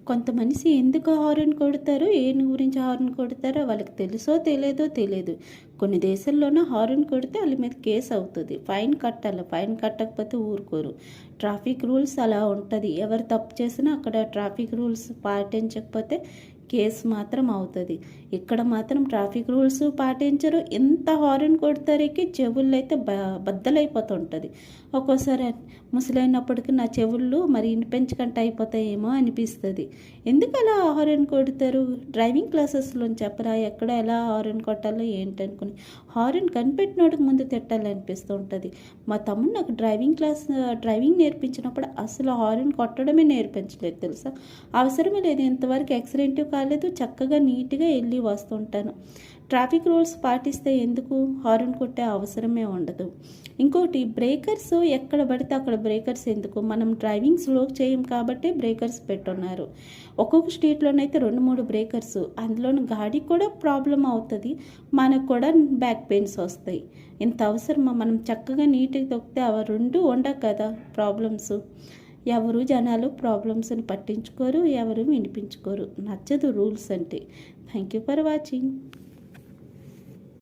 కొంత మనిషి ఎందుకు హారన్ కొడతారో, ఏని గురించి హారన్ కొడతారో వాళ్ళకి తెలుసో తెలియదు. కొన్ని దేశాల్లోనే హారన్ కొడితే వాళ్ళ మీద కేసు అవుతుంది, ఫైన్ కట్టాలి. ఫైన్ కట్టకపోతే ఊరుకోరు. ట్రాఫిక్ రూల్స్ అలా ఉంటుంది. ఎవరు తప్పు చేసినా అక్కడ ట్రాఫిక్ రూల్స్ పాటించకపోతే కేసు మాత్రం అవుతుంది. ఇక్కడ మాత్రం ట్రాఫిక్ రూల్స్ పాటించరు. ఎంత హారన్ కొడతారికి చెవుల్లో అయితే బద్దలైపోతుంటుంది. ఒక్కోసారి ముసలైనప్పటికీ నా చెవుళ్ళు మరి వినిపించకుండా అయిపోతాయేమో అనిపిస్తుంది. ఎందుకు అలా హారన్ కొడతారు? డ్రైవింగ్ క్లాసెస్లో చెప్పరా ఎక్కడ ఎలా హారన్ కొట్టాలో ఏంటనుకుని. హారన్ కనిపెట్టినోడికి ముందు తిట్టాలనిపిస్తూ ఉంటుంది. మా తమ్ముడు నాకు డ్రైవింగ్ నేర్పించినప్పుడు అసలు హారన్ కొట్టడమే నేర్పించలేదు తెలుసా. అవసరమే లేదు, ఇంతవరకు యాక్సిడెంట్ కాలేదు, చక్కగా నీట్గా వెళ్ళి వస్తుంటాను. ట్రాఫిక్ రూల్స్ పాటిస్తే ఎందుకు హారన్ కొట్టే అవసరమే ఉండదు. ఇంకోటి బ్రేకర్స్ ఎక్కడ పడితే అక్కడ బ్రేకర్స్ ఎందుకు? మనం డ్రైవింగ్ స్లో చేయం కాబట్టి బ్రేకర్స్ పెట్టున్నారు. ఒక్కొక్క స్ట్రీట్లోనైతే 2-3 బ్రేకర్స్, అందులోని గాడికి కూడా ప్రాబ్లం అవుతుంది, మనకు కూడా బ్యాక్ పెయిన్స్ వస్తాయి. ఇంత అవసరమా? మనం చక్కగా నీట్గా తొక్కితే అవి 2 ఉండవు కదా ప్రాబ్లమ్స్. ఎవరు జనాలు ప్రాబ్లమ్స్ని పట్టించుకోరు, ఎవరు వినిపించుకోరు. నచ్చదు రూల్స్ అంటే. Thank you for watching.